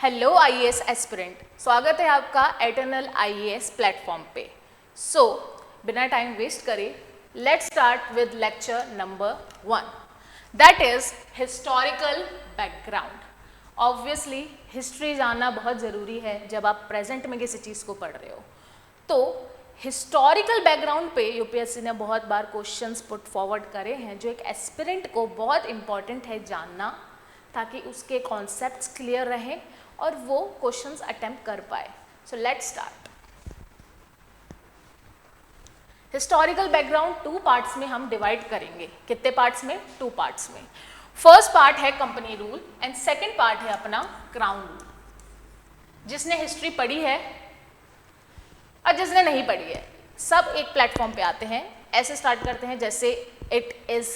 Hello IAS aspirant, स्वागत है आपका एटर्नल आईएएस प्लेटफॉर्म पे। बिना टाइम वेस्ट करे let's start with lecture number 1, that is historical background. Obviously history जानना बहुत ज़रूरी है जब आप प्रेजेंट में किसी चीज़ को पढ़ रहे हो। तो हिस्टोरिकल बैकग्राउंड पे यूपीएससी ने बहुत बार क्वेश्चंस पुट फॉरवर्ड करे हैं जो एक एस्पिरेंट को बहुत इंपॉर्टेंट है जानना, ताकि उसके कॉन्सेप्ट्स क्लियर रहें और वो क्वेश्चंस अटेम्प्ट कर पाए। So let's start. Historical background 2 parts में हम डिवाइड करेंगे। कितने पार्ट्स में? 2 पार्ट्स में। फर्स्ट पार्ट है company rule and second part है अपना क्राउन रूल। जिसने हिस्ट्री पढ़ी है और जिसने नहीं पढ़ी है, सब एक प्लेटफॉर्म पे आते हैं। ऐसे स्टार्ट करते हैं जैसे it is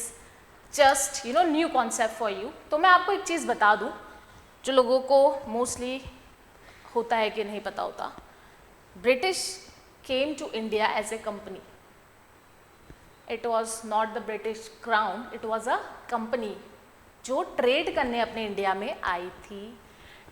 just new concept for you. तो मैं आपको एक चीज़ बता दूं जो लोगों को मोस्टली होता है कि नहीं पता होता। British came to India as a company. It was not the British crown, it was a company जो ट्रेड करने अपने इंडिया में आई थी।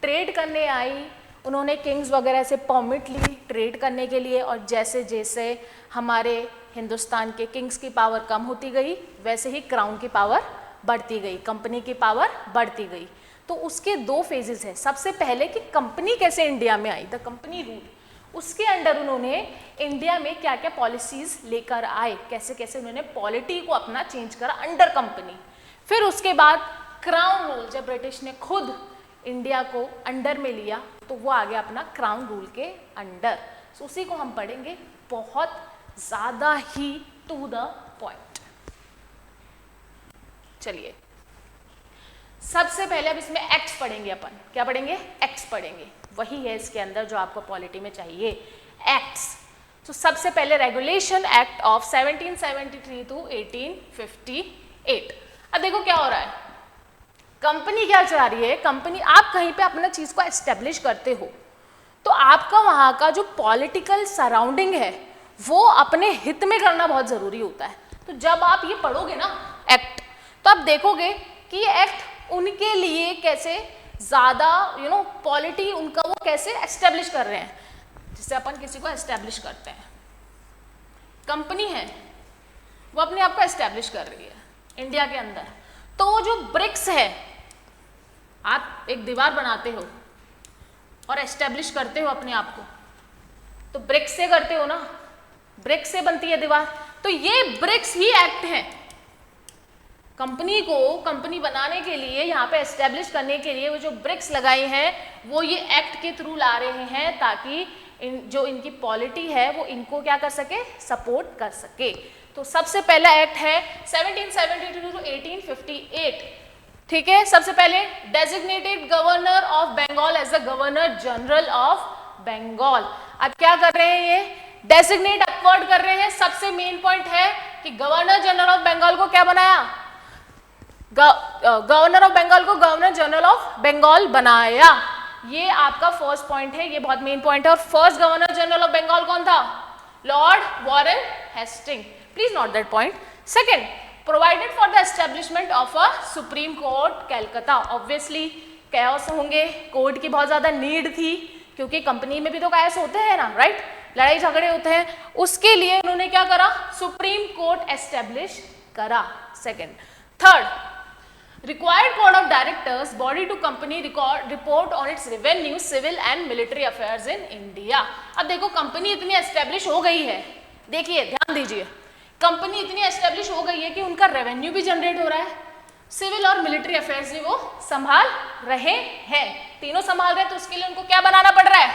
ट्रेड करने आई, उन्होंने किंग्स वगैरह से परमिट ली ट्रेड करने के लिए, और जैसे जैसे हमारे हिंदुस्तान के किंग्स की पावर कम होती गई वैसे ही क्राउन की पावर बढ़ती गई, कंपनी की पावर बढ़ती गई। तो उसके 2 फेजेस हैं। सबसे पहले कि कंपनी कैसे इंडिया में आई, द कंपनी रूल, उसके अंडर उन्होंने इंडिया में क्या क्या पॉलिसीज लेकर आए, कैसे कैसे उन्होंने पॉलिटी को अपना चेंज करा अंडर कंपनी। फिर उसके बाद क्राउन रूल, जब ब्रिटिश ने खुद इंडिया को अंडर में लिया तो वो आ गया अपना क्राउन रूल के अंडर। सो उसी को हम पढ़ेंगे बहुत ज़्यादा ही टू द पॉइंट। चलिए, सबसे पहले अब इसमें एक्ट्स पढ़ेंगे अपन। क्या पढ़ेंगे? एक्ट्स पढ़ेंगे। वही है इसके अंदर जो आपको पॉलिटी में चाहिए, एक्ट्स। तो सबसे पहले रेगुलेशन एक्ट ऑफ 1773 टू 1858। अब देखो क्या हो रहा है, कंपनी क्या चाह रही है। कंपनी, आप कहीं पे अपना चीज़ को एस्टेब्लिश करते हो तो आपका वहाँ का जो पॉलिटिकल सराउंडिंग है वो अपने हित में करना बहुत ज़रूरी होता है। तो जब आप ये पढ़ोगे ना एक्ट, तो आप देखोगे कि ये एक्ट उनके लिए कैसे ज़्यादा पॉलिटी उनका वो कैसे एस्टेब्लिश कर रहे हैं, जिससे अपन किसी को एस्टेब्लिश करते हैं। कंपनी है वो अपने आप को एस्टेब्लिश कर रही है इंडिया के अंदर। तो जो ब्रिक्स है, आप एक दीवार बनाते हो और एस्टेब्लिश करते हो अपने आप को, तो ब्रिक्स से करते हो ना, ब्रिक्स से बनती है दीवार। तो ये ब्रिक्स ही एक्ट है। कंपनी को कंपनी बनाने के लिए, यहाँ पे एस्टेब्लिश करने के लिए वो जो ब्रिक्स लगाई हैं वो ये एक्ट के थ्रू ला रहे हैं, ताकि जो इनकी पॉलिटी है वो इनको क्या कर सके, सपोर्ट कर सके। तो सबसे पहला एक्ट है 1772 टू 1858। ठीक है, सबसे पहले designated governor of Bengal as the governor general of Bengal. अब क्या कर रहे हैं, ये डेजिग्नेट अपवर्ड कर रहे हैं। सबसे मेन पॉइंट है कि गवर्नर जनरल ऑफ बंगाल को क्या बनाया, गवर्नर ऑफ बंगाल को गवर्नर जनरल ऑफ बंगाल बनाया। ये आपका फर्स्ट पॉइंट है, ये बहुत मेन पॉइंट है। और first governor general of Bengal कौन था? Lord Warren Hasting. Please note that point. Second, provided for the establishment of a supreme court Calcutta. Obviously chaos होंगे, कोर्ट की बहुत ज्यादा नीड थी, क्योंकि कंपनी में भी तो कैओस होते हैं ना, राइट, लड़ाई झगड़े होते हैं। उसके लिए उन्होंने क्या करा, सुप्रीम कोर्ट एस्टेब्लिश करा। Second, third, required code of directors body to company report on its revenue, civil and military affairs in India। अब देखो कंपनी इतनी एस्टेब्लिश हो गई है, देखिए ध्यान दीजिए, कंपनी इतनी एस्टेब्लिश हो गई है कि उनका रेवेन्यू भी जनरेट हो रहा है, सिविल और मिलिट्री अफेयर्स भी वो संभाल रहे हैं। तीनों संभाल रहे हैं, तो उसके लिए उनको क्या बनाना पड़ रहा है,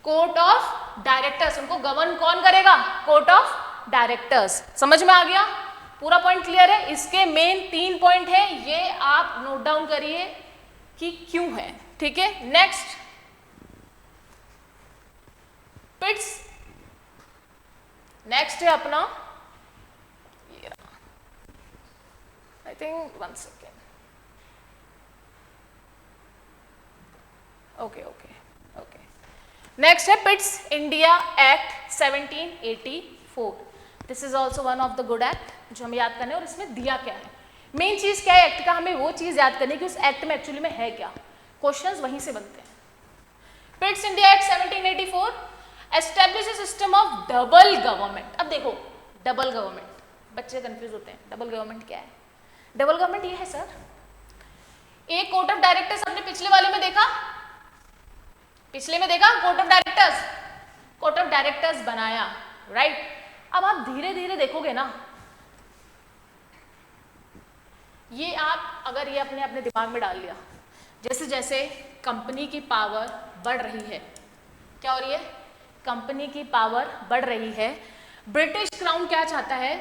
कोर्ट ऑफ डायरेक्टर्स। उनको गवर्न कौन करेगा, कोर्ट ऑफ डायरेक्टर्स। समझ में आ गया? पूरा पॉइंट क्लियर है? इसके मेन 3 पॉइंट है, ये आप नोट डाउन करिए कि क्यों है। ठीक है, नेक्स्ट, पिट्स। नेक्स्ट है अपना, I think 1 second, okay okay okay. Next है Pitt's India Act 1784। This is also one of the good act जो हमें याद करना है। और इसमें दिया क्या है, मेन चीज क्या है एक्ट का, हमें वो चीज याद करनी है कि उस एक्ट में एक्चुअली में है क्या। क्वेश्चंस वहीं से बनते हैं। पिट्स India Act 1784 establish A system of double government. अब देखो डबल गवर्नमेंट, बच्चे कंफ्यूज होते हैं, डबल गवर्नमेंट क्या है? डबल गवर्नमेंट ये है सर, एक कोर्ट ऑफ डायरेक्टर्स हमने पिछले वाले में देखा, कोर्ट ऑफ डायरेक्टर्स बनाया, राइट? अब आप धीरे धीरे देखोगे ना, ये आप अगर ये अपने अपने दिमाग में डाल लिया, जैसे जैसे कंपनी की पावर बढ़ रही है, क्या हो रही है? कंपनी की पावर बढ़ रही है, ब्रिटिश क्राउन क्या चाहता है?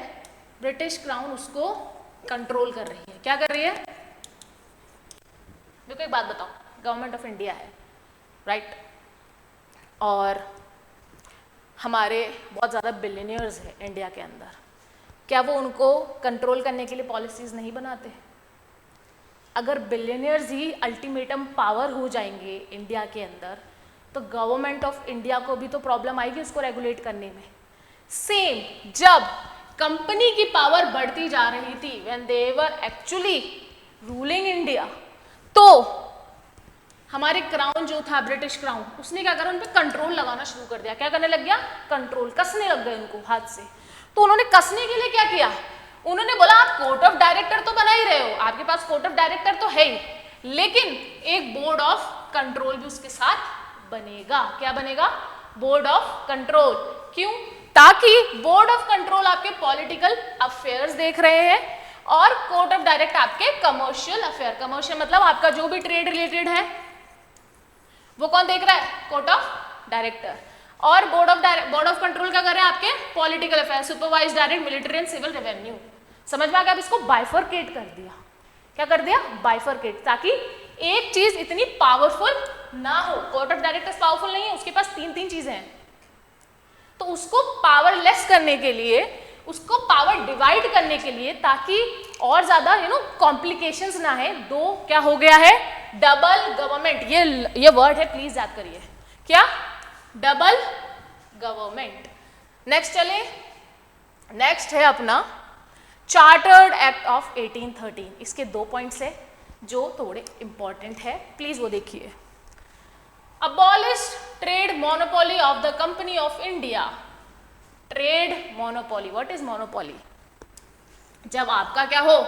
ब्रिटिश क्राउन उसको कंट्रोल कर रही है। क्या कर रही है? देखो एक बात बताओ, गवर्नमेंट ऑफ इंडिया है, राइट? और हमारे बहुत ज़्यादा बिलियनियर्स हैं इंडिया के अंदर, क्या वो उनको कंट्रोल करने के लिए पॉलिसीज़ नहीं बनाते? अगर बिलियनियर्स ही अल्टीमेटम पावर हो जाएंगे इंडिया के अंदर, तो गवर्नमेंट ऑफ इंडिया को भी तो प्रॉब्लम आएगी उसको रेगुलेट करने में। सेम जब कंपनी की पावर बढ़ती जा रही थी, when they were actually ruling India, तो हमारे क्राउन जो था, ब्रिटिश क्राउन, उसने क्या करा? उन पर कंट्रोल लगाना शुरू कर दिया। क्या करने लग गया? कंट्रोल, कसने लग गए उनको हाथ से। तो उन्होंने कसने के लिए क्या किया? उन्होंने बोला आप कोर्ट ऑफ डायरेक्टर तो बना ही रहे हो, आपके पास कोर्ट ऑफ डायरेक्टर तो है ही, लेकिन एक बोर्ड ऑफ कंट्रोल भी उसके साथ बनेगा। क्या बनेगा? Board of control. क्यों? ताकि बोर्ड ऑफ कंट्रोल आपके पॉलिटिकल अफेयर्स देख रहे हैं और कोर्ट ऑफ डायरेक्ट आपके कमर्शियल अफेयर। कमर्शियल मतलब आपका जो भी ट्रेड रिलेटेड है वो कौन देख रहा है? Court of director. और बोर्ड ऑफ कंट्रोल क्या कर रहे हैं? आपके political affair, supervise direct military and civil revenue. समझ में आ गया? अब इसको बाइफरकेट कर दिया। क्या कर दिया? बाइफरकेट, ताकि एक चीज इतनी पावरफुल ना हो। कोर्ट ऑफ डायरेक्टर्स पावरफुल नहीं है, उसके पास तीन तीन चीजें हैं, तो उसको पावरलेस करने के लिए, उसको पावर डिवाइड करने के लिए, ताकि और ज्यादा कॉम्प्लिकेशंस ना है, दो क्या हो गया है? Double government. ये वर्ड है, प्लीज याद करिए। क्या? Double government. नेक्स्ट चले, नेक्स्ट है अपना चार्टर्ड एक्ट ऑफ 1813। इसके दो पॉइंट्स है जो थोड़े इंपॉर्टेंट है, प्लीज वो देखिए। Abolish trade monopoly of the company of India. Trade monopoly, what is monopoly? जब आपका क्या हो?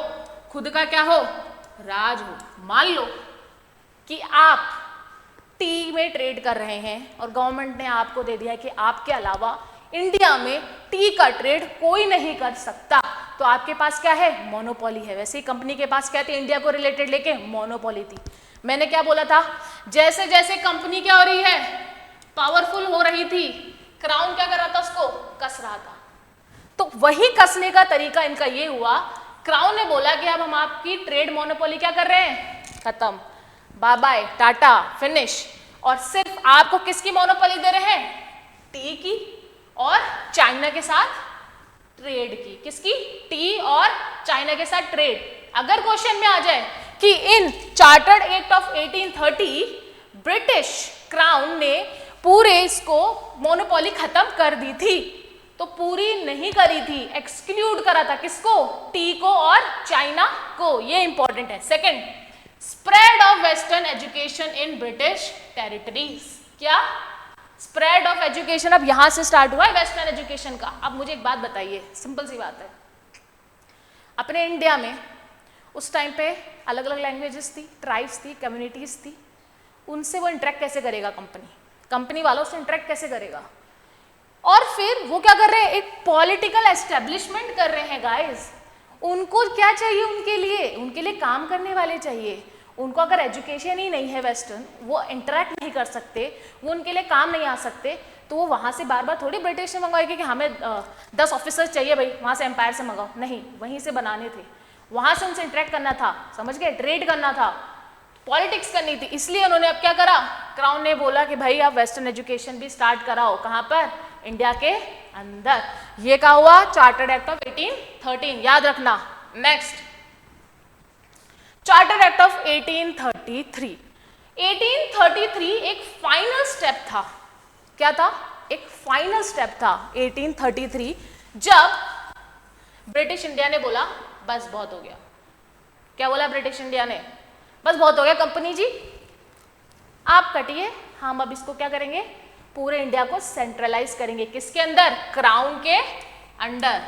खुद का क्या हो? राज हो। मान लो कि आप टी में ट्रेड कर रहे हैं और गवर्नमेंट ने आपको दे दिया है कि आपके अलावा इंडिया में टी का ट्रेड कोई नहीं कर सकता, तो आपके पास क्या है? मोनोपोली है। वैसे ही कंपनी के पास क्या थी इंडिया को रिलेटेड लेके? मोनोपोली थी। मैंने क्या बोला था? जैसे जैसे कंपनी क्या हो रही है? पावरफुल हो रही थी, क्राउन क्या कर रहा था? उसको कस रहा था। तो वही कसने का तरीका इनका ये हुआ, क्राउन ने बोला कि अब हम आपकी ट्रेड मोनोपोली क्या कर रहे हैं? खत्म, बाय बाय, टाटा, फिनिश। और सिर्फ आपको किसकी मोनोपोली दे रहे हैं? टी की और चाइना के साथ ट्रेड की। किसकी? टी और चाइना के साथ ट्रेड। अगर क्वेश्चन में आ जाए कि इन chartered act of 1830 British crown ने पूरे इसको मोनोपोली खत्म कर दी थी, तो पूरी नहीं करी थी, एक्सक्लूड करा था। किसको? टी को और चाइना को। ये इंपॉर्टेंट है। Second, spread of western education in British territories. क्या? स्प्रेड ऑफ एजुकेशन अब यहां से स्टार्ट हुआ है वेस्टर्न एजुकेशन का। अब मुझे एक बात बताइए, सिंपल सी बात है, अपने इंडिया में उस टाइम पे अलग अलग लैंग्वेजेस थी, ट्राइब्स थी, कम्युनिटीज थी, उनसे वो इंटरेक्ट कैसे करेगा? कंपनी वालों से इंटरेक्ट कैसे करेगा? और फिर वो क्या कर रहे हैं? एक पॉलिटिकल एस्टेब्लिशमेंट कर रहे हैं गाइस। उनको क्या चाहिए? उनके लिए काम करने वाले चाहिए। उनको अगर एजुकेशन ही नहीं है वेस्टर्न, वो इंटरेक्ट नहीं कर सकते, वो उनके लिए काम नहीं आ सकते, तो वो वहाँ से बार बार थोड़ी ब्रिटिश से मंगवाएगी कि हमें 10 ऑफिसर्स चाहिए भाई, वहाँ से एम्पायर से मंगाओ। नहीं, वहीं से बनाने थे, वहाँ से उनसे इंटरेक्ट करना था, समझ गए? ट्रेड करना था, पॉलिटिक्स करनी थी। इसलिए उन्होंने अब क्या करा? क्राउन ने बोला कि भाई आप वेस्टर्न एजुकेशन भी स्टार्ट कराओ। कहाँ पर? इंडिया के अंदर। ये क्या हुआ? चार्टर्ड एक्ट ऑफ 1813, याद रखना। Next, chartered act of 1833। 1833 एक फाइनल स्टेप था। क्या था? एक फाइनल स्टेप था 1833, जब ब्रिटिश इंडिया ने बोला बस बहुत हो गया। क्या बोला ब्रिटिश इंडिया ने? बस बहुत हो गया कंपनी जी, आप कटिए, हम अब इसको क्या करेंगे, पूरे इंडिया को सेंट्रलाइज करेंगे। किसके अंदर? क्राउन के अंडर।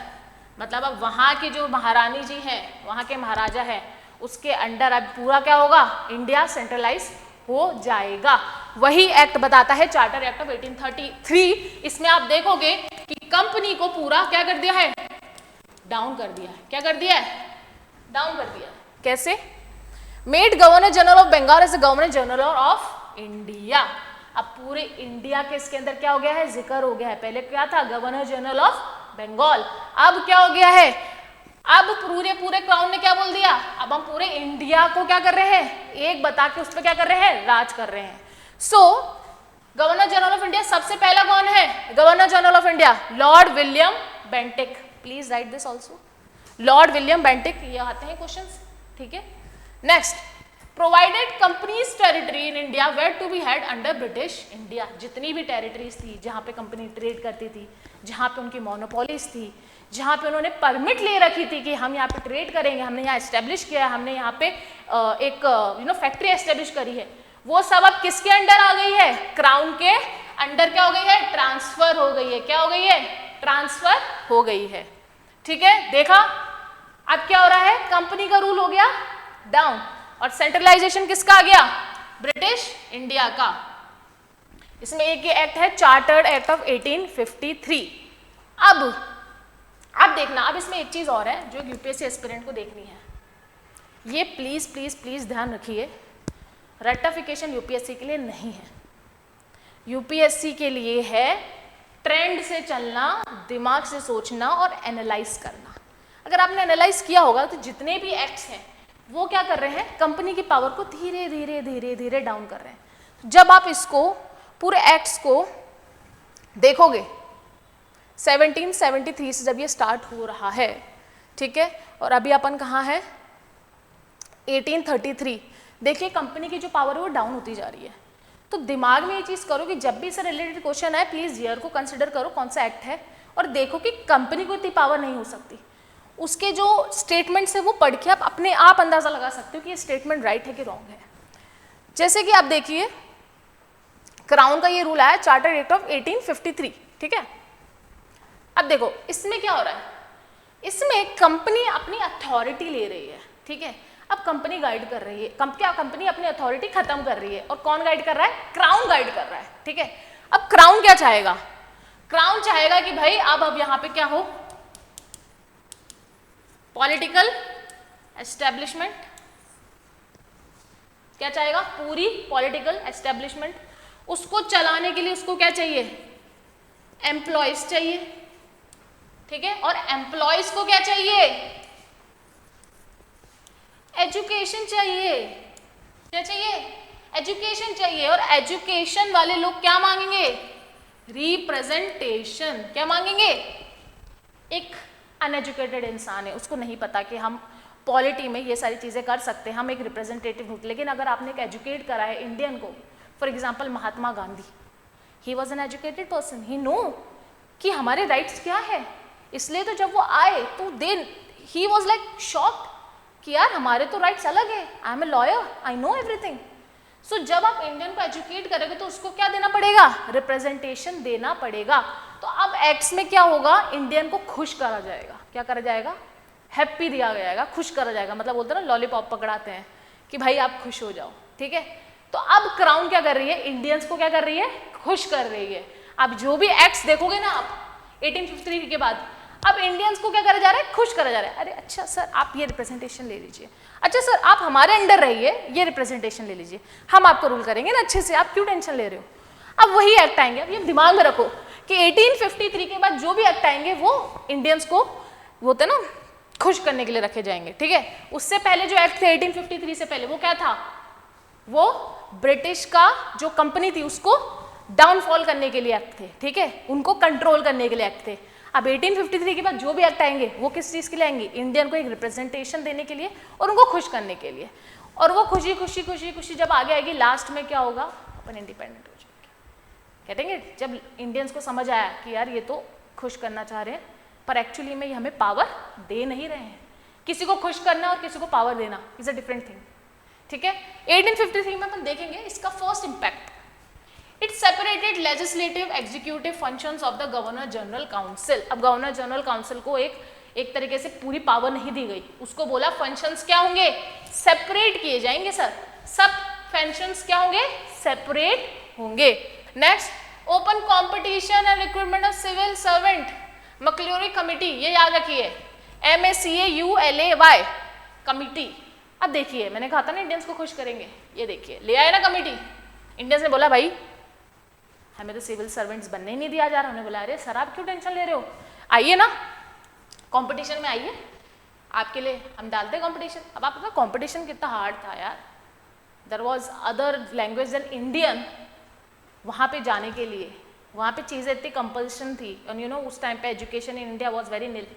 मतलब अब वहां की जो महारानी जी हैं, वहां के महाराजा हैं, उसके अंडर अब पूरा क्या होगा, इंडिया सेंट्रलाइज हो जाएगा। वही एक्ट बताता है चार्टर एक्ट ऑफ 1833। इसमें आप देखोगे कि कंपनी को पूरा क्या कर दिया है, डाउन कर दिया है। क्या कर दिया है? डाउन कर दिया है। कैसे? Made governor general of Bengal as governor general of India. अब पूरे इंडिया के इसके अंदर क्या हो गया है, जिक्र हो गया है। पहले क्या था, गवर्नर जनरल ऑफ बंगाल। अब क्या हो गया है, अब पूरे क्राउन ने क्या बोल दिया, अब हम पूरे इंडिया को क्या कर रहे हैं, एक बता के उस पर क्या कर रहे हैं, राज कर रहे हैं। So governor general of India सबसे पहला कौन है? Governor general of India Lord William Bentinck. Please write this also, Lord William Bentinck. ये आते हैं क्वेश्चंस, ठीक है। Next, provided companies territory in India were to be held under British India. जितनी भी टेरिटरीज थी जहां पे कंपनी ट्रेड करती थी, जहां पे उनकी मोनोपोलीज थी, जहां पे उन्होंने परमिट ले रखी थी कि हम यहाँ पे ट्रेड करेंगे, हमने यहाँ एस्टेब्लिश किया है, हमने यहाँ पे एक फैक्ट्री एस्टेब्लिश करी है, वो सब अब किसके अंडर आ गई है? क्राउन के अंडर क्या हो गई है? ट्रांसफर हो गई है। क्या हो गई है? ट्रांसफर हो गई है। ठीक है, देखा अब क्या हो रहा है, कंपनी का रूल हो गया डाउन और सेंट्रलाइजेशन किसका आ गया? ब्रिटिश इंडिया का। इसमें एक ये एक्ट है चार्टर्ड एक्ट ऑफ 1853। अब देखना, अब इसमें एक चीज और है जो यूपीएससी एस्पिरेंट को देखनी है। ये प्लीज प्लीज प्लीज ध्यान रखिए, रेक्टिफिकेशन यूपीएससी के लिए नहीं है। यूपीएससी के लिए है ट्रेंड से चलना, दिमाग से सोचना और एनालाइज करना। अगर आपने एनालाइज किया होगा तो जितने भी एक्ट्स हैं वो क्या कर रहे हैं, कंपनी की पावर को धीरे धीरे धीरे धीरे डाउन कर रहे हैं। जब आप इसको पूरे एक्ट्स को देखोगे 1773 से जब ये स्टार्ट हो रहा है, ठीक है, और अभी अपन कहाँ है 1833, देखिए कंपनी की जो पावर है वो डाउन होती जा रही है। तो दिमाग में ये चीज़ करो कि जब भी इससे रिलेटेड क्वेश्चन आए प्लीज़ ईयर को कंसिडर करो कौन सा एक्ट है, और देखो कि कंपनी को इतनी पावर नहीं हो सकती। उसके जो स्टेटमेंट्स है वो पढ़ के आप अपने आप अंदाज़ा लगा सकते हो कि ये स्टेटमेंट राइट है कि रॉन्ग है। जैसे कि आप देखिए क्राउन का ये रूल आया चार्टर एक्ट ऑफ 1853, ठीक है। अब देखो इसमें क्या हो रहा है, इसमें कंपनी अपनी अथॉरिटी ले रही है, ठीक है। अब कंपनी गाइड कर रही है, कंपनी अपनी अथॉरिटी खत्म कर रही है, और कौन गाइड कर रहा है? क्राउन गाइड कर रहा है, ठीक है। अब क्राउन क्या चाहेगा? क्राउन चाहेगा कि भाई अब यहाँ पे क्या हो, पॉलिटिकल एस्टेब्लिशमेंट। क्या चाहेगा? पूरी पॉलिटिकल एस्टेब्लिशमेंट। उसको चलाने के लिए उसको क्या चाहिए? एम्प्लॉयज चाहिए, ठीक है। और एम्प्लॉयज को क्या चाहिए? एजुकेशन चाहिए। क्या चाहिए? एजुकेशन चाहिए। और एजुकेशन वाले लोग क्या मांगेंगे? रिप्रेजेंटेशन। क्या मांगेंगे? एक अनएजुकेटेड इंसान है, उसको नहीं पता कि हम पॉलिटी में ये सारी चीज़ें कर सकते हैं, हम एक रिप्रेजेंटेटिव होते। लेकिन अगर आपने एक एजुकेट करा है इंडियन को, for example Mahatma Gandhi, he was an educated person, he know कि हमारे राइट्स क्या है। इसलिए तो जब वो आए तो ही वॉज लाइक शॉक्ड कि यार हमारे तो राइट्स अलग है, I am a lawyer, I know everything. So जब आप इंडियन को एजुकेट करोगे तो उसको क्या देना पड़ेगा? रिप्रेजेंटेशन देना पड़ेगा। तो अब एक्ट्स में क्या होगा? इंडियन को खुश करा जाएगा। क्या करा जाएगा? हैप्पी दिया जाएगा, खुश करा जाएगा। मतलब बोलते हैं ना लॉलीपॉप पकड़ाते हैं कि भाई आप खुश हो जाओ, ठीक है। तो अब क्राउन क्या कर रही है? इंडियंस को क्या कर रही है? खुश कर रही है। अब जो भी एक्ट्स देखोगे ना आप 1853 के बाद, अब इंडियंस को क्या करा जा रहा है? खुश करा जा रहा है। अरे अच्छा सर आप ये रिप्रेजेंटेशन ले लीजिए, अच्छा सर आप हमारे अंडर रहिए, ये रिप्रेजेंटेशन ले लीजिए, हम आपको रूल करेंगे ना अच्छे से, आप क्यों टेंशन ले रहे हो। अब वही एक्ट आएंगे। अब ये दिमाग में रखो कि 1853 के बाद जो भी एक्ट आएंगे वो इंडियंस को वो होते ना खुश करने के लिए रखे जाएंगे, ठीक है। उससे पहले जो एक्ट थे 1853 से पहले वो क्या था? वो ब्रिटिश का जो कंपनी थी उसको डाउनफॉल करने के लिए एक्ट थे, ठीक है, उनको कंट्रोल करने के लिए एक्ट थे। अब 1853 के बाद जो भी एक्ट आएंगे वो किस चीज़ के लिए आएंगे? इंडियन को एक रिप्रेजेंटेशन देने के लिए और उनको खुश करने के लिए। और वो खुशी खुशी खुशी खुशी जब आगे आएगी, लास्ट में क्या होगा? अपन इंडिपेंडेंट हो जाएंगे। कहेंगे जब इंडियंस को समझ आया कि यार ये तो खुश करना चाह रहे हैं पर एक्चुअली में ये हमें पावर दे नहीं रहे हैं। किसी को खुश करना और किसी को पावर देना इज अ डिफरेंट थिंग। ठीक है। 1853 में अपन देखेंगे इसका first impact. It separated legislative executive functions of the governor general council. अब गवर्नर जनरल काउंसिल को एक तरीके से पूरी पावर नहीं दी गई, उसको बोला फंक्शंस क्या होंगे, सेपरेट किए जाएंगे सर, सब फंक्शंस क्या होंगे, सेपरेट होंगे। Next, open competition and recruitment of civil servant, Macaulay committee, ये याद रखिए, MACAULAY कमिटी। अब देखिए मैंने कहा था ना इंडियंस को खुश करेंगे, ये देखिए ले आए ना कमिटी। इंडियंस ने बोला भाई हमें तो सिविल सर्वेंट्स बनने ही नहीं दिया जा रहा। उन्होंने बोला अरे सर आप क्यों टेंशन ले रहे हो, आइए ना कंपटीशन में आइए, आपके लिए हम डालते हैं कंपटीशन। अब आप पता कंपटीशन कितना हार्ड था यार, there was other language than Indian, वहाँ पे जाने के लिए वहाँ पे चीज़ें इतनी कंपल्शन थी, और यू नो उस टाइम पे education in India was very nil.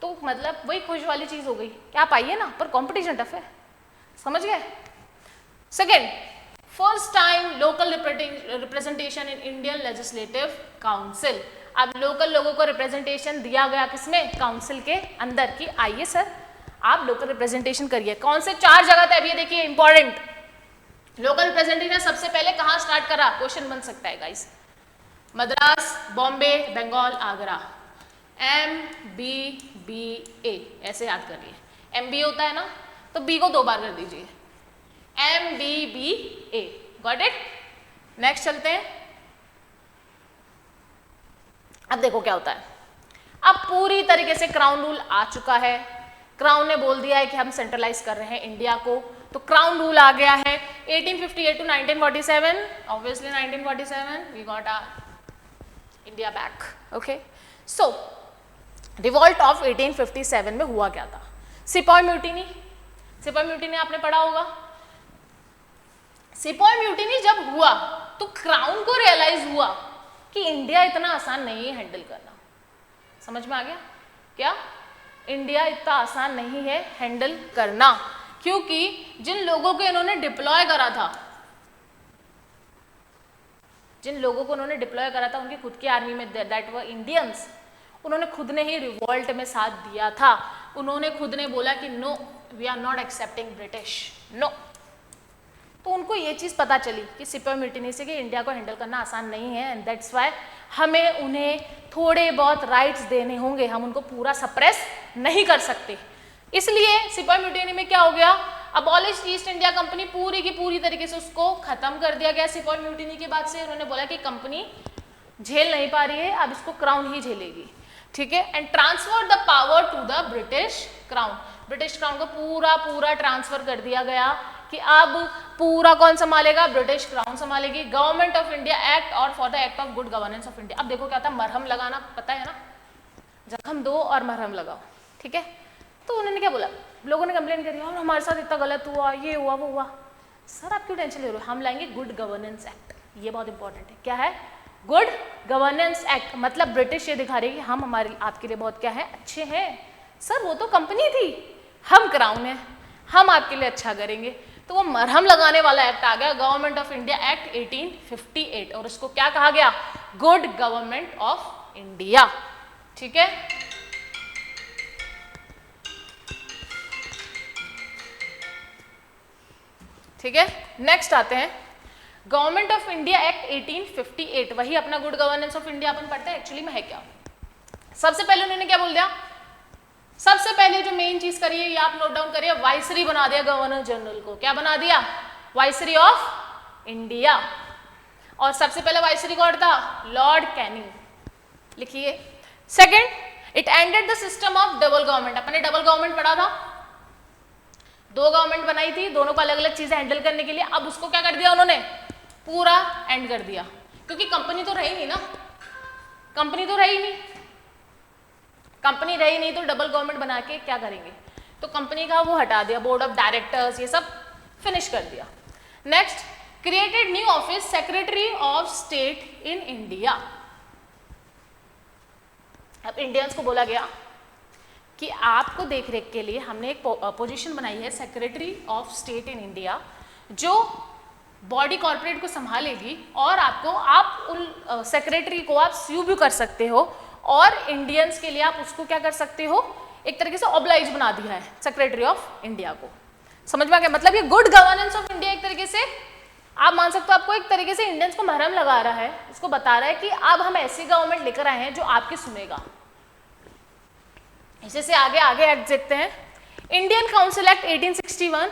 तो मतलब वही खुश वाली चीज़ हो गई कि आप आइए ना, पर कंपटीशन टफ है, समझ गए। Second, first time local representation in Indian legislative council. अब लोकल लोगों को रिप्रेजेंटेशन दिया गया किसमें, काउंसिल के अंदर, कि आइए सर आप लोकल रिप्रेजेंटेशन करिए। कौन से 4 जगह थे, अब ये देखिए इंपॉर्टेंट। लोकल रिप्रेजेंटेशन सबसे पहले कहाँ स्टार्ट करा, क्वेश्चन बन सकता है गाइस, मद्रास, बॉम्बे, बंगाल, आगरा। MBBA ऐसे याद करिए, MBA होता है ना तो B को 2 बार कर दीजिए, MBBA, गॉट इट। नेक्स्ट चलते हैं। अब देखो क्या होता है, अब पूरी तरीके से क्राउन रूल आ चुका है, क्राउन ने बोल दिया है कि हम सेंट्रलाइज कर रहे हैं इंडिया को, तो क्राउन रूल आ गया है। 1858 to 1947, obviously 1947 we got our India back, okay. So revolt of 1857 में हुआ क्या था, सिपॉय म्यूटिनी। सिपॉय म्यूटिनी आपने पढ़ा होगा। सिपॉय म्यूटिनी जब हुआ तो क्राउन को रियलाइज हुआ कि इंडिया इतना आसान नहीं है हैंडल करना। समझ में आ गया क्या, इंडिया इतना आसान नहीं है हैंडल करना, क्योंकि जिन लोगों को इन्होंने डिप्लॉय करा था, जिन लोगों को उन्होंने डिप्लॉय करा था उनकी खुद की आर्मी में, दैट वर इंडियंस, उन्होंने खुद ने ही रिवॉल्ट में साथ दिया था। उन्होंने खुद ने बोला कि no we are not accepting British, no. तो उनको ये चीज़ पता चली कि सिपॉय म्यूटिनी से कि इंडिया को हैंडल करना आसान नहीं है, एंड दैट्स वाई हमें उन्हें थोड़े बहुत राइट्स देने होंगे, हम उनको पूरा सप्रेस नहीं कर सकते। इसलिए सिपॉय म्यूटिनी में क्या हो गया, अबॉलिश ईस्ट इंडिया कंपनी, पूरी की पूरी तरीके से उसको खत्म कर दिया गया। सिपॉय म्यूटिनी के बाद से उन्होंने बोला कि कंपनी झेल नहीं पा रही है, अब इसको क्राउन ही झेलेगी, ठीक है। And transfer the power to the British crown, British crown को पूरा ट्रांसफर कर दिया गया कि अब पूरा कौन संभालेगा, ब्रिटिश क्राउन संभालेगी। गवर्नमेंट ऑफ इंडिया एक्ट और for the act of good governance of India. अब देखो क्या था, मरहम लगाना पता है ना, जख्म दो और मरहम लगाओ, ठीक है। तो उन्होंने क्या बोला, लोगों ने कंप्लेन करी और हमारे साथ इतना गलत हुआ, ये हुआ वो हुआ। सर आप क्यों टेंशन ले रहे हो, हम लाएंगे गुड गवर्नेंस एक्ट, ये बहुत इंपॉर्टेंट है। क्या है, गुड गवर्नेंस एक्ट, मतलब ब्रिटिश ये दिखा रही है कि हम हमारे आपके लिए बहुत क्या है, अच्छे हैं। सर वो तो कंपनी थी, हम क्राउन है, हम आपके लिए अच्छा करेंगे। तो वो मरहम लगाने वाला एक्ट आ गया, गवर्नमेंट ऑफ इंडिया एक्ट 1858, और उसको क्या कहा गया, गुड गवर्नमेंट ऑफ इंडिया, ठीक है। ठीक है, नेक्स्ट आते हैं गवर्नमेंट ऑफ इंडिया एक्ट 1858, वही अपना गुड गवर्नेंस ऑफ इंडिया अपन पढ़ते हैं, एक्चुअली में है क्या। सबसे पहले उन्होंने क्या बोल दिया, सबसे पहले जो मेन चीज करी है ये आप नोट डाउन करिए, वाइसरी बना दिया गवर्नर जनरल को। क्या बना दिया, वाइसरी ऑफ इंडिया। और सबसे पहले वाइसरी कौन था, लॉर्ड कैनिंग, लिखिए। Second, it ended the system of double government. अपने डबल गवर्नमेंट पढ़ा था, 2 गवर्नमेंट बनाई थी, दोनों को अलग अलग चीजें हैंडल करने के लिए। अब उसको क्या कर दिया उन्होंने, पूरा एंड कर दिया, क्योंकि कंपनी तो रही नहीं ना, कंपनी तो रही नहीं, कंपनी रही नहीं तो डबल गवर्नमेंट बना के क्या करेंगे। तो कंपनी का वो हटा दिया, बोर्ड ऑफ डायरेक्टर्स ये सब फिनिश कर दिया। Next, created new office secretary of state in India. अब इंडियंस को बोला गया कि आपको देखरेख के लिए हमने एक पोजीशन बनाई है secretary of state in India, जो बॉडी कॉर्पोरेट को संभालेगी, और आपको आप उन सेक्रेटरी को आप स्यू भी कर सकते हो, और इंडियंस के लिए आप उसको क्या कर सकते हो, एक तरीके से ऑब्लाइज बना दिया है सेक्रेटरी ऑफ इंडिया को। समझ में आ गया? मतलब ये गुड गवर्नेंस ऑफ इंडिया एक तरीके से आप मान सकते हो, आपको एक तरीके से इंडियंस को महरम लगा रहा है, इसको बता रहा है कि अब हम ऐसी गवर्नमेंट लेकर आए हैं जो आपकी सुनेगा। इसी से आगे आगे एक्ट देखते हैं। Indian council act 1861।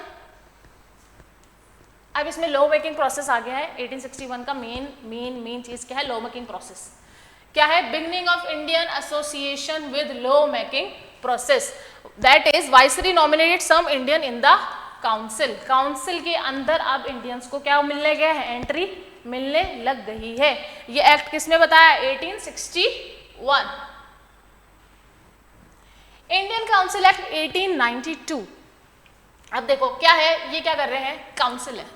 अब इसमें लॉ मेकिंग प्रोसेस आ गया है। 1861 का मेन चीज क्या है? लॉ मेकिंग प्रोसेस क्या है? Beginning of Indian association with law making process, that is viceroy nominated some Indian in the council. Council के अंदर अब इंडियंस को क्या मिलने गया है? एंट्री मिलने लग गई है। ये एक्ट किसने बताया? 1861। Indian council act 1892। अब देखो क्या है, ये क्या कर रहे हैं? काउंसिल है,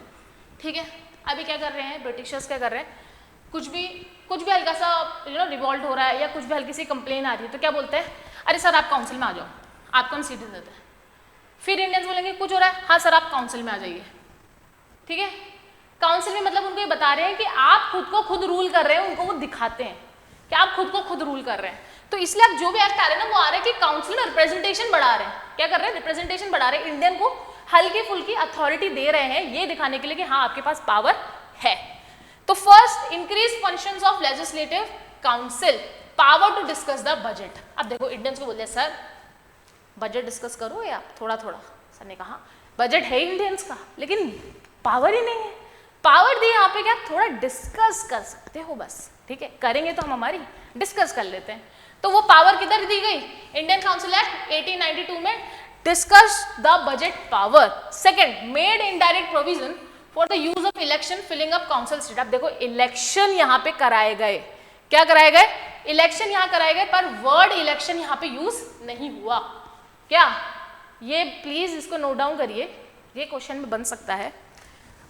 ठीक है। अभी क्या कर रहे हैं ब्रिटिशर्स? क्या कर रहे हैं? कुछ भी हल्का सा रिवॉल्ट हो रहा है या कुछ भी हल्की सी कंप्लेन आ रही है तो क्या बोलते हैं? अरे सर आप काउंसिल में आ जाओ, आपको हम सीट दे देते हैं। फिर इंडियंस बोलेंगे कुछ हो रहा है, हाँ सर आप काउंसिल में आ जाइए, ठीक है। काउंसिल में मतलब उनको ये बता रहे हैं कि आप खुद को खुद रूल कर रहे हैं, उनको वो दिखाते हैं कि आप खुद को खुद रूल कर रहे हैं। तो इसलिए अब जो भी एक्ट आ रहे हैं ना, वो आ रहे हैं कि काउंसिल में रिप्रेजेंटेशन बढ़ा रहे हैं। क्या कर रहे हैं? रिप्रेजेंटेशन बढ़ा रहे हैं, इंडियन को हल्की फुल्की अथॉरिटी दे रहे हैं, ये दिखाने के लिए कि हाँ आपके पास पावर है। तो first, increase functions of legislative council, power to discuss the budget. अब देखो इंडियंस को बोलते हैं सर बजट डिस्कस करो या थोड़ा थोड़ा। सर ने कहा बजट है इंडियंस का लेकिन पावर ही नहीं है। पावर दी यहाँ पे क्या? थोड़ा डिस्कस कर सकते हो बस, ठीक है। करेंगे तो हम हमारी डिस्कस कर लेते हैं। तो वो पावर किधर दी गई? इंडियन काउंसिल एक्ट 1892 में discuss the budget power. Second, made indirect provision for the use of election filling up council seat. अब देखो इलेक्शन यहाँ पे कराए गए, क्या कराए गए? इलेक्शन यहाँ कराए गए, पर वर्ड इलेक्शन यहाँ पे यूज नहीं हुआ। क्या? ये प्लीज इसको नोट डाउन करिए, ये क्वेश्चन में बन सकता है।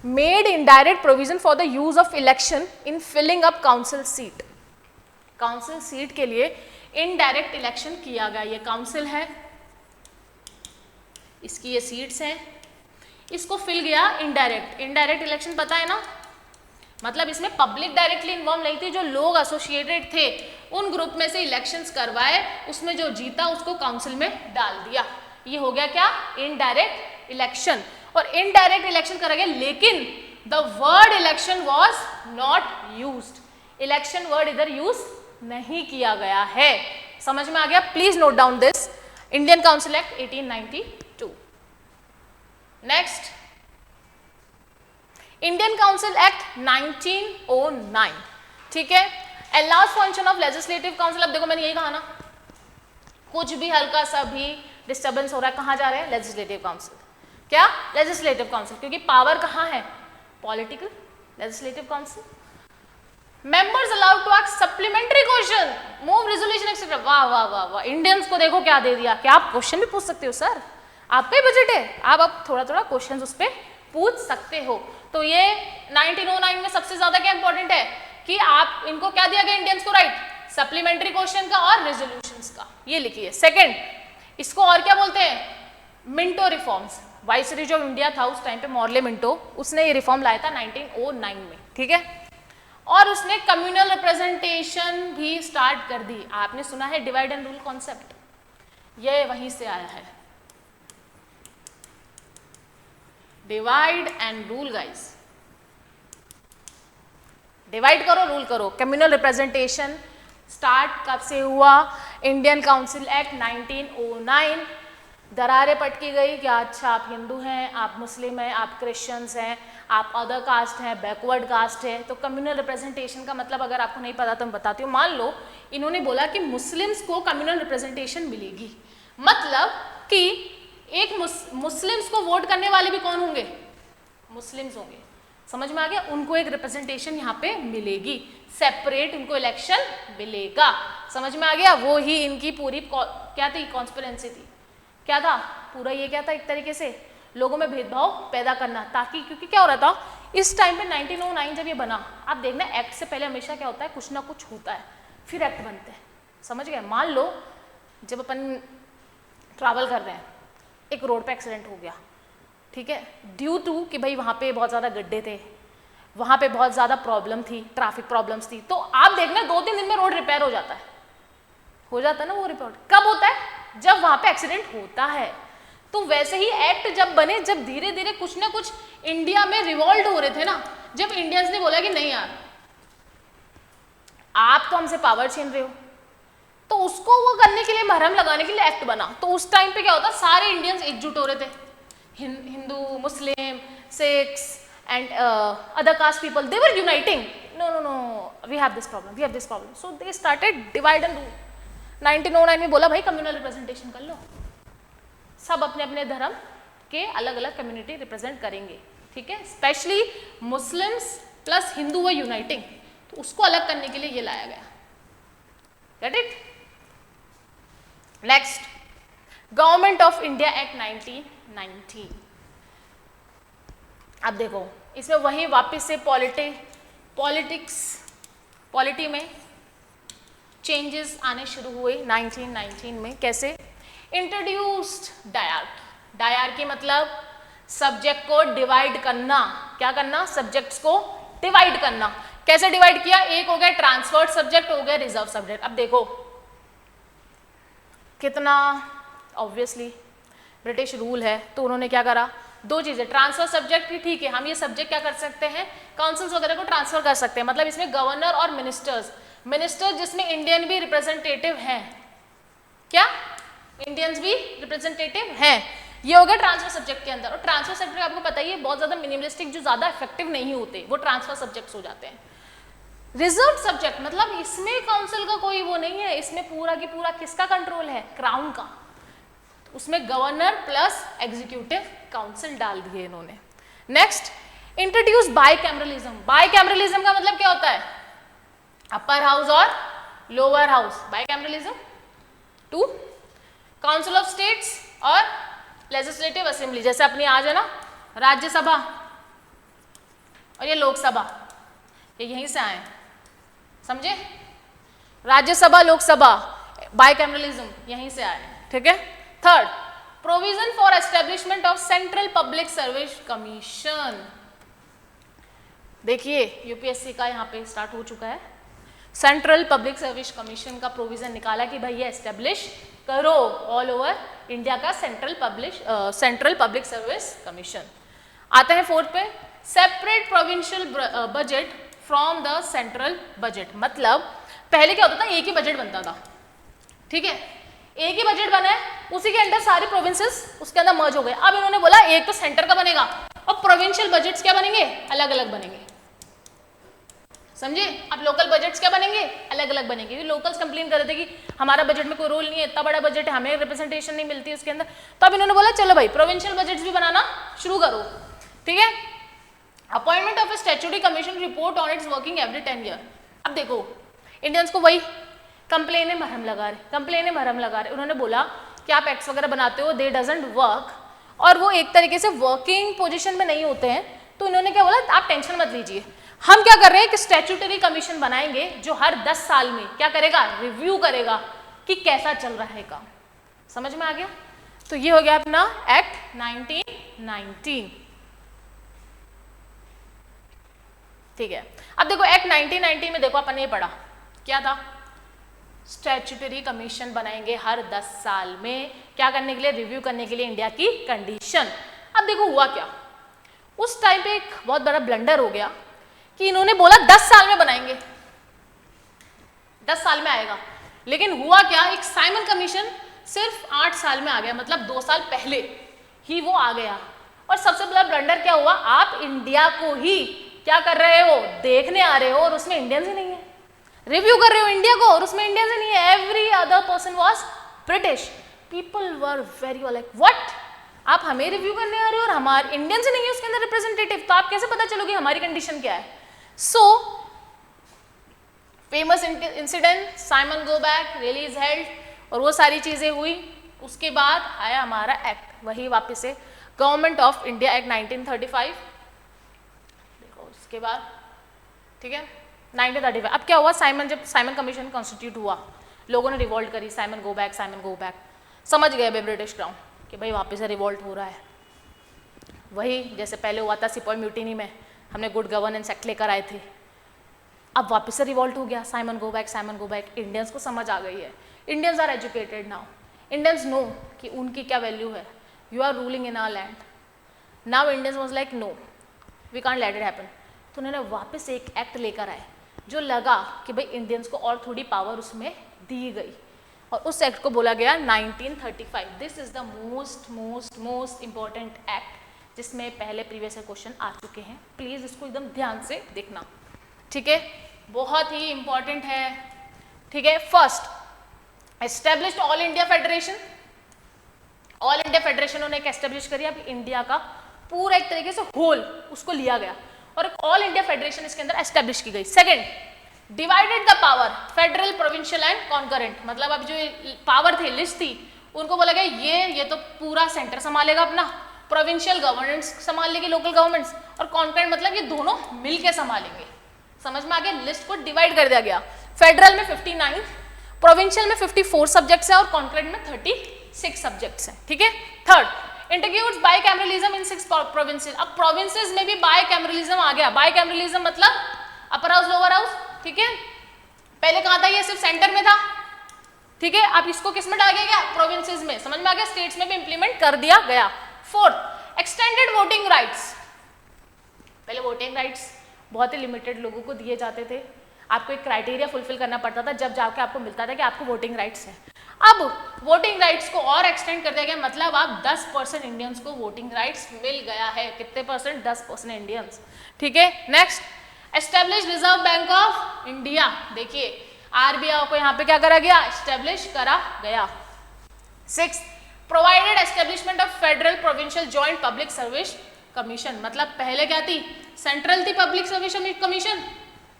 Made indirect provision for the use of election in filling up council seat. Council seat के लिए इनडायरेक्ट इलेक्शन किया गया। ये काउंसिल है, इसकी ये सीट्स हैं, इसको फिल गया इनडायरेक्ट। इनडायरेक्ट इलेक्शन पता है ना, मतलब इसमें पब्लिक डायरेक्टली इन्वॉल्व नहीं थी, जो लोग एसोसिएटेड थे उन ग्रुप में से इलेक्शंस करवाए, उसमें जो जीता उसको काउंसिल में डाल दिया। ये हो गया क्या? Indirect election. और इनडायरेक्ट इलेक्शन करा गया, लेकिन the word election was not used. Election word इधर यूज नहीं किया गया है। समझ में आ गया? Please note down this, Indian council act 1892। Next, Indian council act 1909, ठीक है। Allows function of legislative council. अब देखो मैंने यही कहा ना, कुछ भी हल्का सा भी डिस्टर्बेंस हो रहा है, कहाँ जा रहे हैं? Legislative council. क्या? लेजिस्लेटिव काउंसिल, क्योंकि पावर कहाँ है? Political. Legislative council. Members allowed to ask supplementary question, move resolution etcetera. वाह वाह वाह वाह, इंडियंस को देखो क्या दे दिया। क्या आप क्वेश्चन भी पूछ सकते हो? सर आपका ही बजट है, आप अब थोड़ा थोड़ा क्वेश्चन उस पर पूछ सकते हो। तो ये 1909 में सबसे ज्यादा क्या इंपॉर्टेंट है कि आप इनको क्या दिया गया इंडियंस को? राइट, सप्लीमेंट्री क्वेश्चन का और रेजोल्यूशंस का, ये लिखिए। सेकंड, इसको और क्या बोलते हैं? Minto reforms. Viceroy of India था उस टाइम पे, मॉर्ले मिंटो, उसने ये रिफॉर्म लाया था 1909 में, ठीक है। और उसने कम्युनल रिप्रेजेंटेशन भी स्टार्ट कर दी। आपने सुना है डिवाइड एंड रूल कॉन्सेप्ट, ये वहीं से आया है। Divide and rule guys, divide करो रूल करो। कम्युनल रिप्रेजेंटेशन स्टार्ट कब से हुआ? Indian council act 1909। दरारें पटकी गई कि अच्छा आप हिंदू हैं, आप मुस्लिम हैं, आप क्रिश्चियंस हैं, आप अदर कास्ट हैं, बैकवर्ड कास्ट है। तो कम्युनल रिप्रेजेंटेशन का मतलब अगर आपको नहीं पता तो मैं बताती हूँ। मान लो इन्होंने बोला कि मुस्लिम्स को कम्युनल रिप्रेजेंटेशन मिलेगी, मतलब कि एक मुस्लिम्स को वोट करने वाले भी कौन होंगे? मुस्लिम्स होंगे। समझ में आ गया? उनको एक रिप्रेजेंटेशन यहाँ पे मिलेगी, सेपरेट उनको इलेक्शन मिलेगा। समझ में आ गया? वो ही इनकी पूरी क्या थी? कॉन्स्पिरेंसी थी। क्या था पूरा? ये क्या था? एक तरीके से लोगों में भेदभाव पैदा करना, ताकि क्योंकि क्या हो रहा था इस टाइम पे 1909 जब ये बना, आप देखना एक्ट से पहले हमेशा क्या होता है? कुछ ना कुछ होता है, फिर एक्ट बनते हैं। समझ गए? मान लो जब अपन ट्रैवल कर रहे हैं, एक रोड पे एक्सीडेंट हो गया, ठीक है, ड्यू टू कि भाई वहाँ पे बहुत ज़्यादा गड्ढे थे, वहाँ पे बहुत ज़्यादा प्रॉब्लम थी, ट्रैफिक प्रॉब्लम्स थी, तो आप देखना 2-3 दिन में रोड रिपेयर हो जाता है ना। वो रिपेयर कब होता है? जब वहाँ पे एक्सीडेंट होता है। तो वैसे ही एक्ट जब बने, जब धीरे धीरे कुछ ना कुछ इंडिया में रिवॉल्ट हो रहे थे ना, जब इंडियंस ने बोला कि नहीं यार आप तो हमसे पावर छीन रहे हो, तो उसको वो करने के लिए, मरहम लगाने के लिए एक्ट बना। तो उस टाइम पे क्या होता, सारे इंडियंस एकजुट हो रहे थे, Hindu, Muslim, Sikhs and other caste people, they were uniting, no no no we have this problem, we have this problem, so they started divide and rule. 1909 में बोला भाई कम्युनल रिप्रेजेंटेशन कर लो, सब अपने अपने धर्म के अलग अलग कम्युनिटी रिप्रेजेंट करेंगे, ठीक है। स्पेशली मुस्लिम्स प्लस हिंदू व यूनाइटिंग, तो उसको अलग करने के लिए ये लाया गया। Get it? Next, government of India act 1919। अब देखो इसमें वही वापस से पॉलिटी में चेंजेस आने शुरू हुए 1919 में। कैसे? इंट्रोड्यूस्ड डायर्की। डायर्की मतलब सब्जेक्ट को डिवाइड करना। क्या करना? सब्जेक्ट्स को डिवाइड करना। कैसे डिवाइड किया? एक हो गया ट्रांसफर्ड सब्जेक्ट, हो गया रिजर्व सब्जेक्ट। अब देखो कितना ऑब्वियसली ब्रिटिश रूल है, तो उन्होंने क्या करा, दो चीजें, ट्रांसफर सब्जेक्ट की, ठीक है हम ये सब्जेक्ट क्या कर सकते हैं, काउंसिल्स वगैरह को ट्रांसफर कर सकते हैं, मतलब इसमें गवर्नर और मिनिस्टर्स जिसमें इंडियन भी रिप्रेजेंटेटिव हैं, क्या इंडियंस भी रिप्रेजेंटेटिव हैं, ये हो गया ट्रांसफर सब्जेक्ट के अंदर। और ट्रांसफर सब्जेक्ट आपको पता ही है बहुत ज्यादा मिनिमलिस्टिक, जो ज्यादा इफेक्टिव नहीं होते वो ट्रांसफर सब्जेक्ट्स हो जाते हैं। रिजर्व सब्जेक्ट मतलब इसमें काउंसिल का कोई वो नहीं है, इसमें पूरा की पूरा किसका कंट्रोल है, क्राउन का, उसमें गवर्नर प्लस एग्जीक्यूटिव काउंसिल डाल दिए इन्होंने। Next, introduce bicameralism. बाइकैमरलिज्म का मतलब क्या होता है, अपर हाउस और lower house, bicameralism. Two, council of states और लेजिस्लेटिव असेंबली, जैसे अपनी आज है ना राज्यसभा और ये लोकसभा, ये यहीं से आए, समझे, राज्यसभा लोकसभा, बाइकैमरलिज्म यहीं से आए, ठीक है। Third, provision for establishment of central public service commission. देखिए यूपीएससी का यहाँ पे स्टार्ट हो चुका है, सेंट्रल पब्लिक सर्विस कमीशन का प्रोविजन निकाला कि भाई ये एस्टेब्लिश करो ऑल ओवर इंडिया का सेंट्रल पब्लिक सर्विस कमीशन। आते हैं फोर्थ पे, separate provincial budget from the central budget. मतलब पहले क्या होता था, एक ही बजट बनता था, ठीक है, एक ही बजट बना है, उसी के अंदर सारे प्रोविंसेस उसके अंदर मर्ज हो गए। अब इन्होंने बोला एक तो सेंटर का बनेगा और प्रोविंशियल बजट्स क्या बनेंगे, अलग अलग बनेंगे, समझे। अब लोकल बजट्स क्या बनेंगे, अलग अलग बनेंगे। लोकल्स कंप्लेन कर रहे थे कि हमारा बजट में कोई रोल नहीं है, इतना बड़ा बजट है, हमें रिप्रेजेंटेशन नहीं मिलती उसके अंदर। तो अब इन्होंने बोला चलो भाई प्रोविंशियल बजट्स भी बनाना शुरू करो, ठीक है। Appointment of A statutory commission report on it's working every 10 year. अब देखो इंडियंस को वही कंप्लेने मरहम लगा रहे। उन्होंने बोला कि आप एक्ट्स वगैरह बनाते हो, दे डजंट वर्क, और वो एक तरीके से वर्किंग पोजीशन में नहीं होते हैं। तो इन्होंने क्या बोला, आप टेंशन मत लीजिए, हम क्या कर रहे हैं कि स्टैट्यूटरी कमीशन बनाएंगे जो हर 10 साल में क्या करेगा, रिव्यू करेगा कि कैसा चल रहा है काम। समझ में आ गया? तो ये हो गया अपना एक्ट 1919, ठीक है। अब देखो एक्ट 1919 में देखो अपन ने पढ़ा क्या था, स्टैट्यूटरी कमीशन बनाएंगे हर 10 साल में, क्या करने के लिए, रिव्यू करने के लिए इंडिया की कंडीशन। अब देखो हुआ क्या, उस टाइम पे एक बहुत बड़ा ब्लंडर हो गया कि इन्होंने बोला 10 साल में बनाएंगे, 10 साल में आएगा, लेकिन हुआ क्या, एक साइमन कमीशन सिर्फ 8 साल में आ गया, मतलब 2 साल पहले ही वो आ गया। और सबसे बड़ा ब्लंडर क्या हुआ, आप इंडिया को ही क्या कर रहे हो, देखने आ रहे हो और उसमें इंडियंस ही नहीं है, रिव्यू कर रहे हो इंडिया को और उसमें इंडियंस ही नहीं है, every other person was British. People were very like what, आप हमें रिव्यू करने आ रहे हो और हमारे इंडियंस ही नहीं है उसके अंदर रिप्रेजेंटेटिव, तो आप कैसे पता चलोगे हमारी कंडीशन क्या है। So famous incident Simon go back rally is held और वो सारी चीजें हुई। उसके बाद आया हमारा एक्ट, वही वापस से गवर्नमेंट ऑफ इंडिया एक्ट 1935। देखो उसके बाद, ठीक है, 1935। अब क्या हुआ, जब साइमन कमीशन कॉन्स्टिट्यूट हुआ, लोगों ने रिवॉल्ट करी, साइमन गो बैक, समझ गए ब्रिटिश क्राउन कि भाई वापस से रिवॉल्ट हो रहा है। वही जैसे पहले हुआ था सिपॉय म्यूटिनी में, हमने गुड गवर्नेंस एक्ट लेकर आए थे, अब वापस से रिवॉल्ट हो गया, साइमन गो बैक। इंडियंस को समझ आ गई है, Indians are educated now, Indians know कि उनकी क्या वैल्यू है, you are ruling in our land. Now Indians was like no, we can't let it happen. तो उन्होंने वापस एक एक्ट लेकर आए जो लगा कि भाई इंडियंस को और थोड़ी पावर उसमें दी गई, और उस एक्ट को बोला गया 1935. This is the most important act जिसमें पहले प्रीवियस क्वेश्चन आ चुके हैं. प्लीज इसको एकदम ध्यान से देखना, ठीक है, बहुत ही इंपॉर्टेंट है. ठीक है, first established all India federation. All India federation उन्होंने एक एस्टेब्लिश करी. अब इंडिया का पूरा एक तरीके से होल उसको लिया गया और एक ऑल इंडिया फेडरेशन इसके अंदर एस्टेब्लिश की गई. Second, divided the power federal, provincial and concurrent. मतलब अब जो पावर थी, लिस्ट थी, उनको बोला गया ये तो पूरा सेंटर संभालेगा अपना, प्रोविंशियल गवर्नमेंट्स संभाल लेगी, लोकल गवर्नमेंट्स, और कॉन्करेंट मतलब ये दोनों मिलके संभालेंगे. समझ में आ गया? लिस्ट को डिवाइड कर दिया गया. फेडरल में 59, प्रोविंशियल में 54 सब्जेक्ट्स है और कॉन्करेंट में 36 सब्जेक्ट्स हैं. ठीक है. थर्ड, इंट्रोड्यूस्ड बाइकैमरलिज्म इन 6 प्रोविंसेस. अब प्रोविंसेस में भी बाइकैमरलिज्म आ गया. बाइकैमरलिज्म मतलब अपर हाउस, लोअर हाउस. ठीक है, पहले कहां था? ये सिर्फ सेंटर में था. ठीक है, अब इसको किस में डाल दिया गया? प्रोविंसेस में. समझ में आ गया? स्टेट्स में भी इंप्लीमेंट कर दिया गया. Fourth, extended voting rights. पहले वोटिंग राइट्स बहुत ही लिमिटेड लोगों को दिए जाते थे. आपको एक क्राइटेरिया फुलफिल करना पड़ता था, जब जाके आपको मिलता था कि आपको वोटिंग राइट्स है. अब वोटिंग राइट्स को और एक्सटेंड कर दिया गया. मतलब आप 10% इंडियंस को वोटिंग राइट्स मिल गया है. कितने परसेंट? 10% इंडियंस. ठीक है. Next, establish reserve bank of India. देखिए आरबीआई को यहाँ पे क्या करा गया? एस्टेब्लिश करा गया. 6, provided establishment of federal provincial joint public service commission. मतलब पहले क्या थी? सेंट्रल थी पब्लिक सर्विस कमीशन,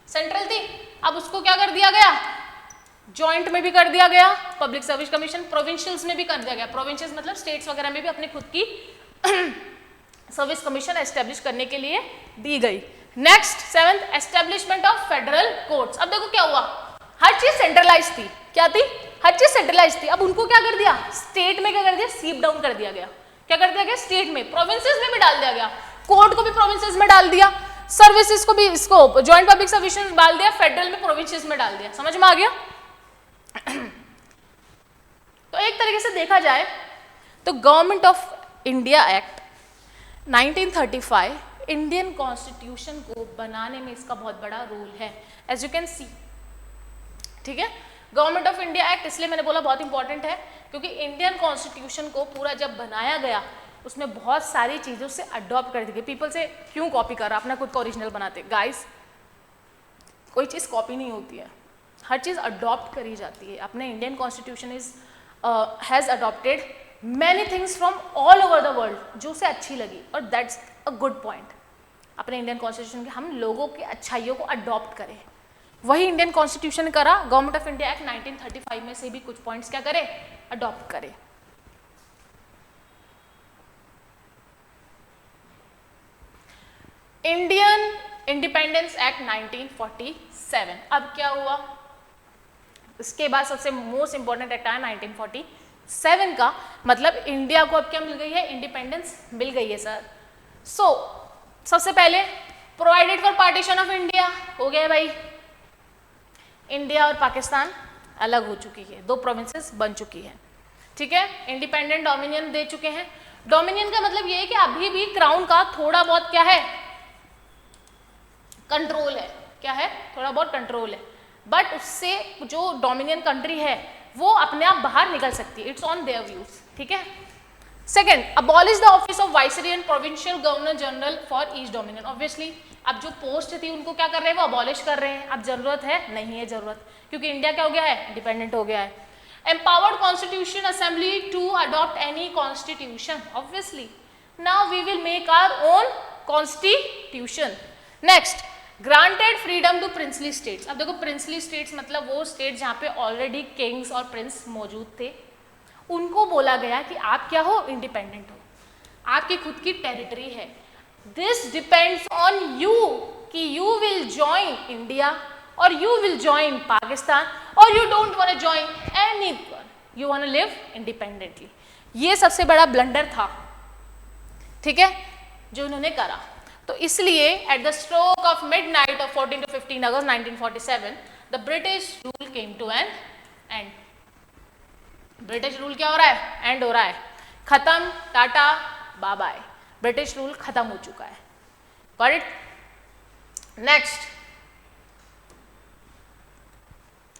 सेंट्रल थी. अब उसको क्या कर दिया गया? जॉइंट में भी कर दिया गया पब्लिक सर्विस कमीशन. प्रोविंशियल्स में भी कर दिया गया. प्रोविंशियल्स मतलब स्टेट्स वगैरह में भी अपनी खुद की सर्विस कमीशन एस्टेब्लिश करने के लिए दी गई. Next, 7th, establishment of federal courts. अब देखो क्या हुआ, हर चीज सेंट्रलाइज थी. क्या थी? हर चीज सेंट्रलाइज थी. अब उनको क्या कर दिया? स्टेट में क्या कर दिया? सीप डाउन कर दिया गया. क्या कर दिया गया? स्टेट में, प्रोविंसेस में भी डाल दिया गया. कोर्ट को भी प्रोविंसेस में डाल दिया, सर्विसेज को भी, इसको जॉइंट पब्लिक सर्विस में डाल दिया, फेडरल में प्रोविंसेस में डाल दिया. समझ में आ गया? तो एक तरीके से देखा जाए तो government of India act 1935 Indian constitution को बनाने में इसका बहुत बड़ा रोल है, एज यू कैन सी. ठीक है. गवर्नमेंट ऑफ इंडिया एक्ट इसलिए मैंने बोला बहुत इंपॉर्टेंट है क्योंकि इंडियन कॉन्स्टिट्यूशन को पूरा जब बनाया गया उसमें बहुत सारी चीज़ों से अडॉप्ट कर दी गई. पीपल से क्यों कॉपी करा, अपना खुद का ओरिजिनल बनाते? गाइस, कोई चीज़ कॉपी नहीं होती है, हर चीज़ अडॉप्ट करी जाती है. अपने Indian constitution has adopted many things from all over the world जो उसे अच्छी लगी, और दैट्स अ गुड पॉइंट. अपने इंडियन कॉन्स्टिट्यूशन के हम लोगों की अच्छाइयों को अडॉप्ट करें, वही इंडियन कॉन्स्टिट्यूशन करा. गवर्नमेंट ऑफ इंडिया एक्ट 1935 में से भी कुछ पॉइंट्स क्या करे? अडॉप्ट करे. Indian independence act 1947. अब क्या हुआ? इसके बाद सबसे मोस्ट इंपॉर्टेंट एक्ट आया 1947 का. मतलब इंडिया को अब क्या मिल गई है? इंडिपेंडेंस मिल गई है सर. सो सबसे पहले provided for partition of India हो गया भाई. इंडिया और पाकिस्तान अलग हो चुकी है, 2 प्रोविंसेस बन चुकी है. ठीक है. इंडिपेंडेंट डोमिनियन दे चुके हैं. डोमिनियन का मतलब ये है कि अभी भी क्राउन का थोड़ा बहुत क्या है? कंट्रोल है. क्या है? थोड़ा बहुत कंट्रोल है. बट उससे जो डोमिनियन कंट्री है वो अपने आप बाहर निकल सकती है. It's on their views. ठीक है. Second, abolish the office of viceroy and provincial governor general for each dominion. Obviously अब जो पोस्ट थी उनको क्या कर रहे हैं? वो अबॉलिश कर रहे हैं. अब जरूरत है? नहीं है जरूरत, क्योंकि इंडिया क्या हो गया है? इंडिपेंडेंट हो गया है. Empowered constitution assembly to adopt any constitution. Obviously now we will make our own constitution. Next, granted freedom to princely states. अब देखो प्रिंसली स्टेट्स मतलब वो स्टेट जहाँ पे ऑलरेडी किंग्स और प्रिंस मौजूद थे, उनको बोला गया कि आप क्या हो? इंडिपेंडेंट हो, आपकी खुद की टेरिटरी है. दिस डिपेंड्स ऑन यू कि यू विल ज्वाइन इंडिया और यू विल ज्वाइन पाकिस्तान और you don't want to join anyone, you want to live independently. ये सबसे बड़ा ब्लंडर था. ठीक है, जो उन्होंने करा. तो इसलिए at the stroke of midnight of 14 to 15 August 1947 the British rule came to an end. British rule क्या हो रहा है? एंड हो रहा है. खत्म, tata, bye bye, British rule खत्म हो चुका है। Got it? नेक्स्ट,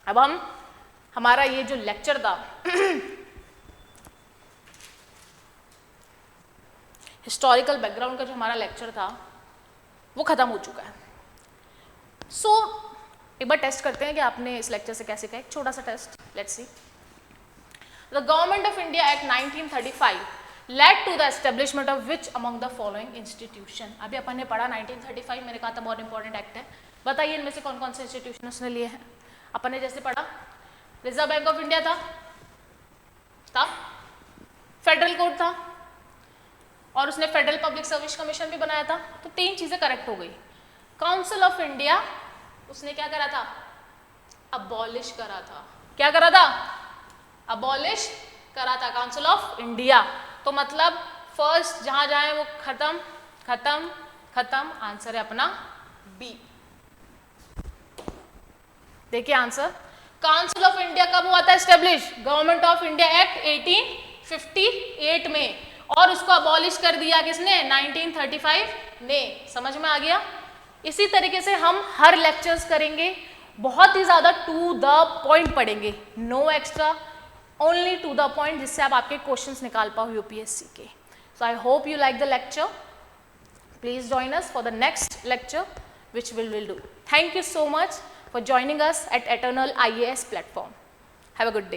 अब हम हमारा ये जो लेक्चर था हिस्टोरिकल बैकग्राउंड का जो हमारा लेक्चर था वो खत्म हो चुका है। सो एक बार टेस्ट करते हैं कि आपने इस लेक्चर से कैसे किया। एक छोटा सा test, let's see. The government of India act 1935 led to the establishment of which among the following institution. अभी अपन ने पढ़ा 1935, मैंने कहा था बहुत इंपॉर्टेंट एक्ट है। बताइए इनमें से कौन कौन से इंस्टीट्यूशन उसने लिए हैं। अपन ने जैसे पढ़ा, रिजर्व बैंक ऑफ इंडिया था, फेडरल कोर्ट था, और उसने फेडरल पब्लिक सर्विस कमीशन भी बनाया था। तो 3 चीजें करेक्ट हो गई। काउंसिल ऑफ इंडिया उसने क्या करा था? अबॉलिश करा था। क्या करा था? अबॉलिश करा था काउंसिल ऑफ इंडिया। तो मतलब फर्स्ट जहां जाए वो खत्म खत्म खत्म, आंसर है अपना बी। देखिए आंसर, काउंसिल ऑफ इंडिया कब हुआ था establish? Government of India act 1858 में, और उसको अबॉलिश कर दिया किसने? 1935 ने। समझ में आ गया? इसी तरीके से हम हर लेक्चर्स करेंगे, बहुत ही ज्यादा टू द पॉइंट पढ़ेंगे, no extra, only to the point, जिससे आप आपके क्वेश्चंस निकाल पाओ यूपीएससी के। So I hope you like the lecture. Please join us for the next lecture which we will do. Thank you so much for joining us at Eternal IAS platform. Have a good day.